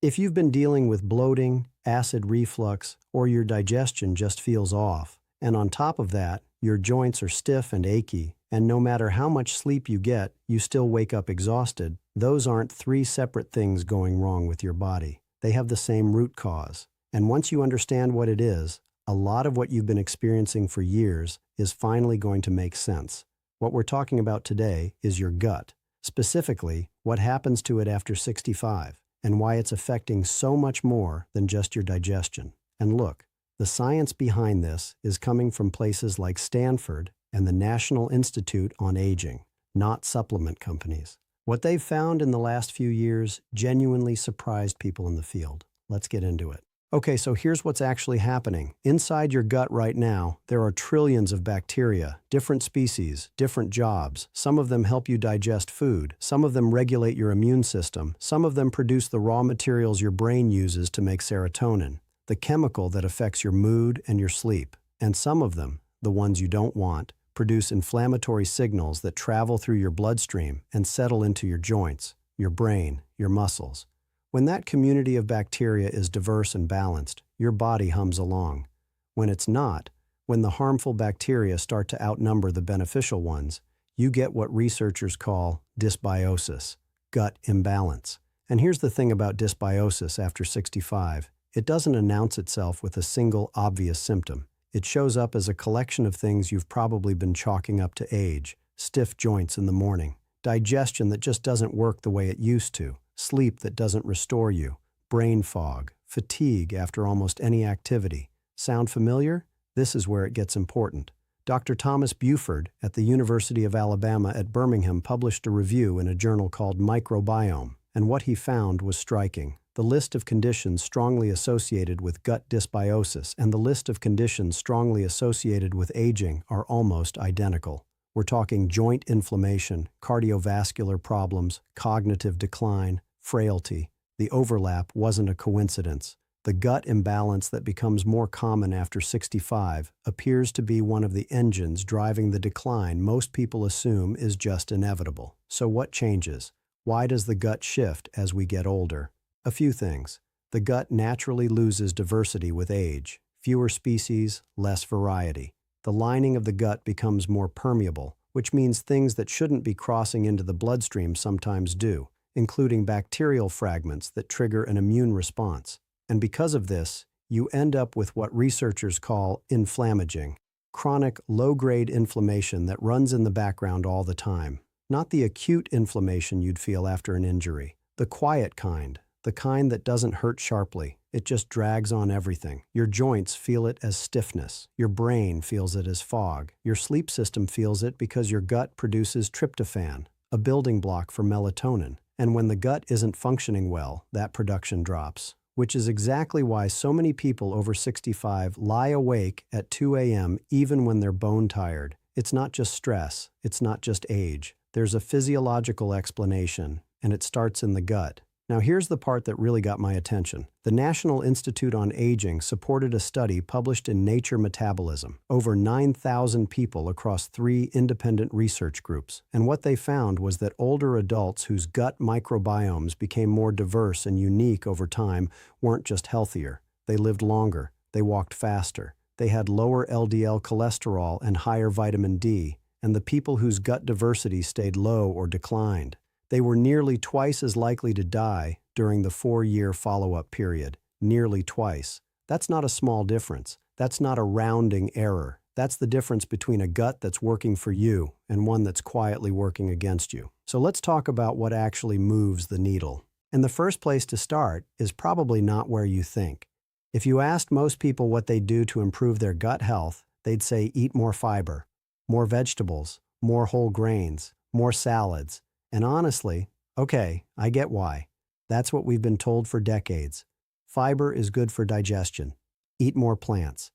If you've been dealing with bloating, acid reflux, or your digestion just feels off, and on top of that, your joints are stiff and achy, and no matter how much sleep you get, you still wake up exhausted, those aren't three separate things going wrong with your body. They have the same root cause. And once you understand what it is, a lot of what you've been experiencing for years is finally going to make sense. What we're talking about today is your gut. Specifically, what happens to it after 65, and why it's affecting so much more than just your digestion. And look, the science behind this is coming from places like Stanford and the National Institute on Aging, not supplement companies. What they've found in the last few years genuinely surprised people in the field. Let's get into it. Okay, so here's what's actually happening. Inside your gut right now, there are trillions of bacteria, different species, different jobs. Some of them help you digest food. Some of them regulate your immune system. Some of them produce the raw materials your brain uses to make serotonin, the chemical that affects your mood and your sleep. And some of them, the ones you don't want, produce inflammatory signals that travel through your bloodstream and settle into your joints, your brain, your muscles. When that community of bacteria is diverse and balanced, your body hums along. When it's not, when the harmful bacteria start to outnumber the beneficial ones, you get what researchers call dysbiosis, gut imbalance. And here's the thing about dysbiosis after 65. It doesn't announce itself with a single obvious symptom. It shows up as a collection of things you've probably been chalking up to age: stiff joints in the morning, digestion that just doesn't work the way it used to, sleep that doesn't restore you, brain fog, fatigue after almost any activity. Sound familiar? This is where it gets important. Dr. Thomas Buford at the University of Alabama at Birmingham published a review in a journal called Microbiome, and what he found was striking. The list of conditions strongly associated with gut dysbiosis and the list of conditions strongly associated with aging are almost identical. We're talking joint inflammation, cardiovascular problems, cognitive decline, frailty. The overlap wasn't a coincidence. The gut imbalance that becomes more common after 65 appears to be one of the engines driving the decline most people assume is just inevitable. So what changes? Why does the gut shift as we get older? A few things. The gut naturally loses diversity with age. Fewer species, less variety. The lining of the gut becomes more permeable, which means things that shouldn't be crossing into the bloodstream sometimes do, including bacterial fragments that trigger an immune response. And because of this, you end up with what researchers call inflammaging, chronic low-grade inflammation that runs in the background all the time. Not the acute inflammation you'd feel after an injury, the quiet kind, the kind that doesn't hurt sharply. It just drags on everything. Your joints feel it as stiffness. Your brain feels it as fog. Your sleep system feels it because your gut produces tryptophan, a building block for melatonin. And when the gut isn't functioning well, that production drops, which is exactly why so many people over 65 lie awake at 2 a.m. even when they're bone tired. It's not just stress. It's not just age. There's a physiological explanation, and it starts in the gut. Now here's the part that really got my attention. The National Institute on Aging supported a study published in Nature Metabolism, over 9,000 people across 3 independent research groups. And what they found was that older adults whose gut microbiomes became more diverse and unique over time weren't just healthier. They lived longer, they walked faster, they had lower LDL cholesterol and higher vitamin D, and the people whose gut diversity stayed low or declined, they were nearly twice as likely to die during the 4-year follow-up period. Nearly twice. That's not a small difference. That's not a rounding error. That's the difference between a gut that's working for you and one that's quietly working against you. So let's talk about what actually moves the needle. And the first place to start is probably not where you think. If you asked most people what they do to improve their gut health, they'd say eat more fiber, more vegetables, more whole grains, more salads. And honestly, okay, I get why. That's what we've been told for decades. Fiber is good for digestion. Eat more plants.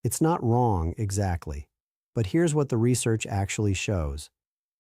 It's not wrong exactly. But here's what the research actually shows.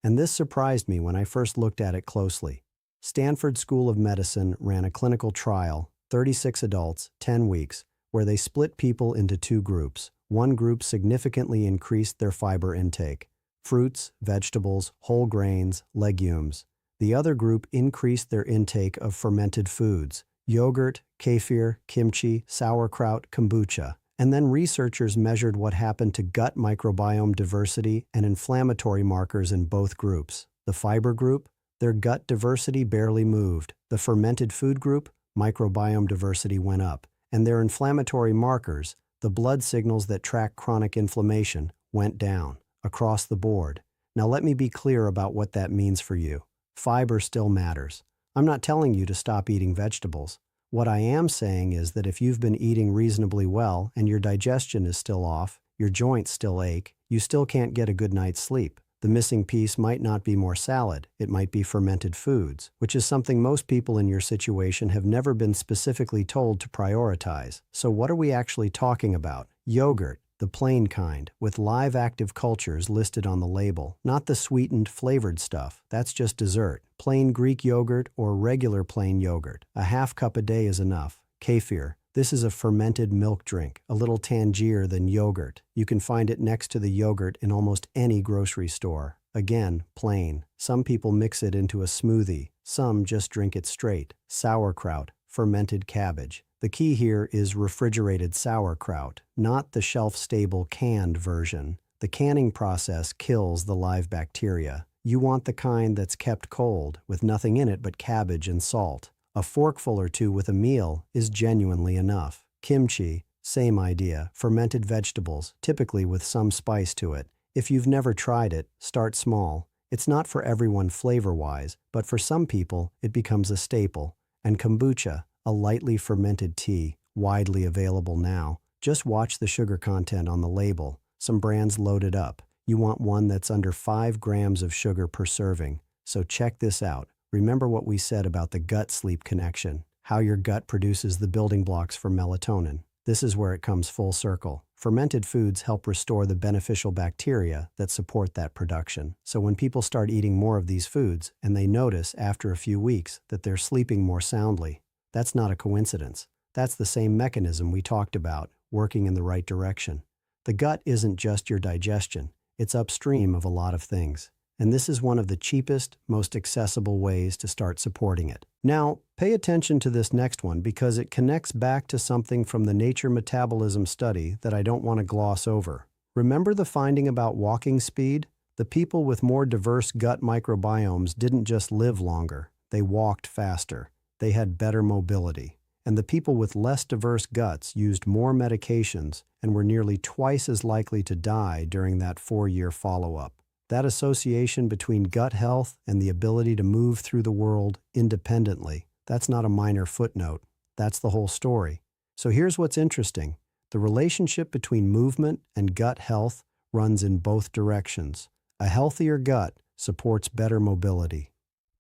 And this surprised me when I first looked at it closely. Stanford School of Medicine ran a clinical trial, 36 adults, 10 weeks, where they split people into 2 groups. One group significantly increased their fiber intake. Fruits, vegetables, whole grains, legumes. The other group increased their intake of fermented foods, yogurt, kefir, kimchi, sauerkraut, kombucha. And then researchers measured what happened to gut microbiome diversity and inflammatory markers in both groups. The fiber group, their gut diversity barely moved. The fermented food group, microbiome diversity went up. And their inflammatory markers, the blood signals that track chronic inflammation, went down across the board. Now let me be clear about what that means for you. Fiber still matters. I'm not telling you to stop eating vegetables. What I am saying is that if you've been eating reasonably well and your digestion is still off, your joints still ache, you still can't get a good night's sleep. The missing piece might not be more salad, it might be fermented foods, which is something most people in your situation have never been specifically told to prioritize. So what are we actually talking about? Yogurt, the plain kind, with live active cultures listed on the label, not the sweetened, flavored stuff. That's just dessert. Plain Greek yogurt or regular plain yogurt. A half cup a day is enough. Kefir. This is a fermented milk drink, a little tangier than yogurt. You can find it next to the yogurt in almost any grocery store. Again, plain. Some people mix it into a smoothie. Some just drink it straight. Sauerkraut, fermented cabbage. The key here is refrigerated sauerkraut, not the shelf-stable canned version. The canning process kills the live bacteria. You want the kind that's kept cold, with nothing in it but cabbage and salt. A forkful or two with a meal is genuinely enough. Kimchi, same idea, fermented vegetables, typically with some spice to it. If you've never tried it, start small. It's not for everyone flavor-wise, but for some people, it becomes a staple. And kombucha, a lightly fermented tea, widely available now. Just watch the sugar content on the label. Some brands load it up. You want one that's under 5 grams of sugar per serving. So check this out. Remember what we said about the gut-sleep connection, how your gut produces the building blocks for melatonin. This is where it comes full circle. Fermented foods help restore the beneficial bacteria that support that production. So when people start eating more of these foods, and they notice after a few weeks that they're sleeping more soundly, that's not a coincidence. That's the same mechanism we talked about, working in the right direction. The gut isn't just your digestion. It's upstream of a lot of things. And this is one of the cheapest, most accessible ways to start supporting it. Now, pay attention to this next one because it connects back to something from the Nature Metabolism study that I don't want to gloss over. Remember the finding about walking speed? The people with more diverse gut microbiomes didn't just live longer, they walked faster. They had better mobility. And the people with less diverse guts used more medications and were nearly twice as likely to die during that 4-year follow-up. That association between gut health and the ability to move through the world independently, that's not a minor footnote. That's the whole story. So here's what's interesting. The relationship between movement and gut health runs in both directions. A healthier gut supports better mobility.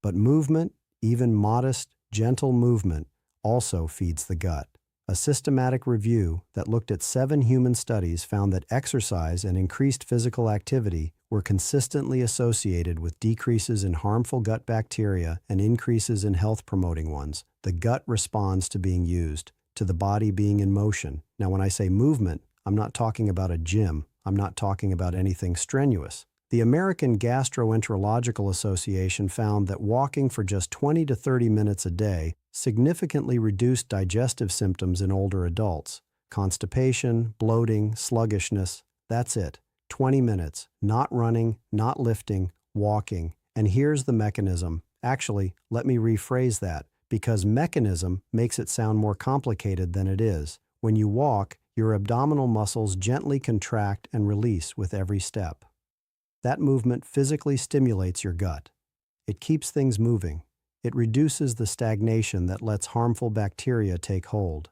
But movement, even modest, gentle movement, also feeds the gut. A systematic review that looked at 7 human studies found that exercise and increased physical activity were consistently associated with decreases in harmful gut bacteria and increases in health-promoting ones. The gut responds to being used, to the body being in motion. Now, when I say movement, I'm not talking about a gym. I'm not talking about anything strenuous. The American Gastroenterological Association found that walking for just 20 to 30 minutes a day significantly reduced digestive symptoms in older adults. Constipation, bloating, sluggishness, that's it. 20 minutes, not running, not lifting, walking. And here's the mechanism. Actually, let me rephrase that, because mechanism makes it sound more complicated than it is. When you walk, your abdominal muscles gently contract and release with every step. That movement physically stimulates your gut. It keeps things moving. It reduces the stagnation that lets harmful bacteria take hold.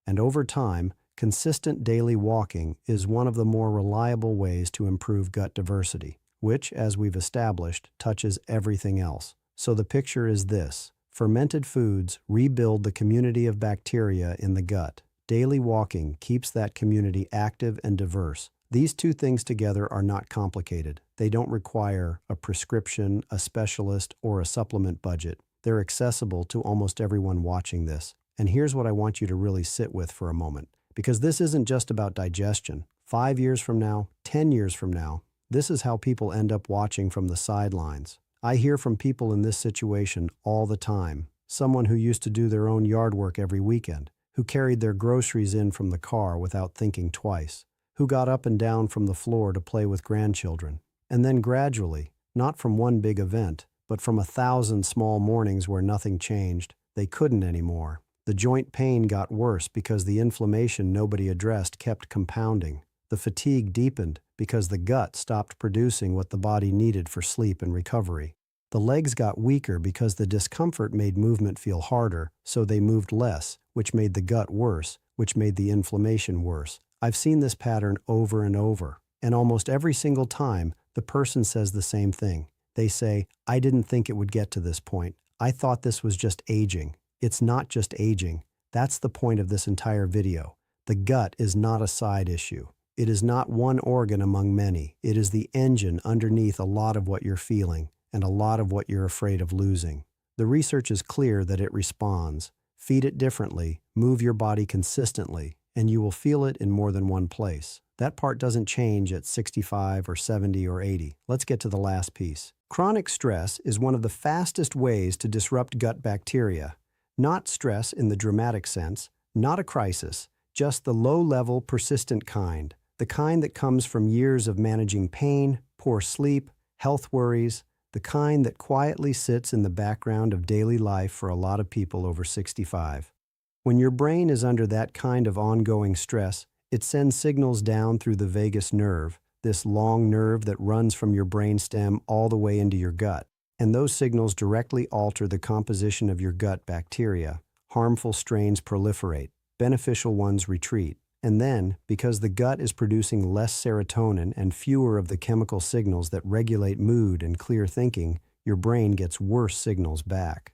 And over time, consistent daily walking is one of the more reliable ways to improve gut diversity, which, as we've established, touches everything else. So the picture is this. Fermented foods rebuild the community of bacteria in the gut. Daily walking keeps that community active and diverse. These two things together are not complicated. They don't require a prescription, a specialist, or a supplement budget. They're accessible to almost everyone watching this. And here's what I want you to really sit with for a moment. Because this isn't just about digestion. 5 years from now, 10 years from now, this is how people end up watching from the sidelines. I hear from people in this situation all the time. someone who used to do their own yard work every weekend, who carried their groceries in from the car without thinking twice, who got up and down from the floor to play with grandchildren. And then gradually, not from one big event, but from 1,000 small mornings where nothing changed, they couldn't anymore. The joint pain got worse because the inflammation nobody addressed kept compounding. The fatigue deepened because the gut stopped producing what the body needed for sleep and recovery. The legs got weaker because the discomfort made movement feel harder, so they moved less, which made the gut worse, which made the inflammation worse. I've seen this pattern over and over, and almost every single time, the person says the same thing. They say, "I didn't think it would get to this point. I thought this was just aging." It's not just aging. That's the point of this entire video. The gut is not a side issue. It is not one organ among many. It is the engine underneath a lot of what you're feeling and a lot of what you're afraid of losing. The research is clear that it responds. Feed it differently, move your body consistently, and you will feel it in more than one place. That part doesn't change at 65 or 70 or 80. Let's get to the last piece. Chronic stress is one of the fastest ways to disrupt gut bacteria. Not stress in the dramatic sense, not a crisis, just the low-level, persistent kind, the kind that comes from years of managing pain, poor sleep, health worries, the kind that quietly sits in the background of daily life for a lot of people over 65. When your brain is under that kind of ongoing stress, it sends signals down through the vagus nerve, this long nerve that runs from your brainstem all the way into your gut. And those signals directly alter the composition of your gut bacteria. Harmful strains proliferate, beneficial ones retreat. And then, because the gut is producing less serotonin and fewer of the chemical signals that regulate mood and clear thinking, your brain gets worse signals back.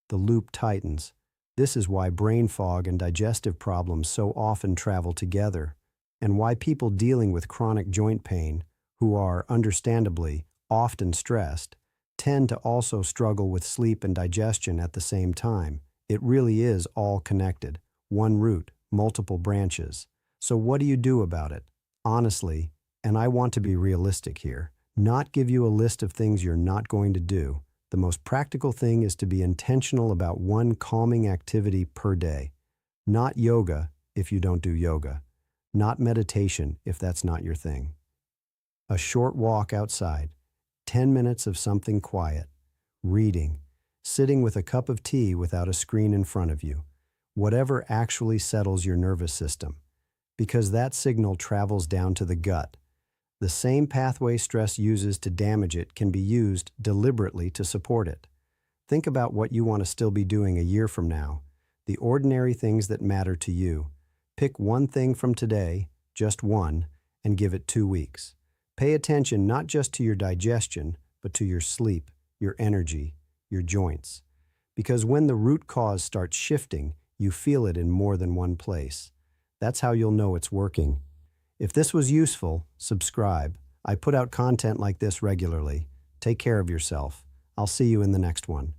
The loop tightens. This is why brain fog and digestive problems so often travel together, and why people dealing with chronic joint pain, who are, understandably, often stressed, tend to also struggle with sleep and digestion at the same time. It really is all connected. One root, multiple branches. So what do you do about it? Honestly, and I want to be realistic here, not give you a list of things you're not going to do. The most practical thing is to be intentional about one calming activity per day. Not yoga, if you don't do yoga. Not meditation, if that's not your thing. A short walk outside. 10 minutes of something quiet, reading, sitting with a cup of tea without a screen in front of you, whatever actually settles your nervous system, because that signal travels down to the gut. The same pathway stress uses to damage it can be used deliberately to support it. Think about what you want to still be doing a year from now, the ordinary things that matter to you. Pick one thing from today, just one, and give it 2 weeks. Pay attention not just to your digestion, but to your sleep, your energy, your joints. Because when the root cause starts shifting, you feel it in more than one place. That's how you'll know it's working. If this was useful, subscribe. I put out content like this regularly. Take care of yourself. I'll see you in the next one.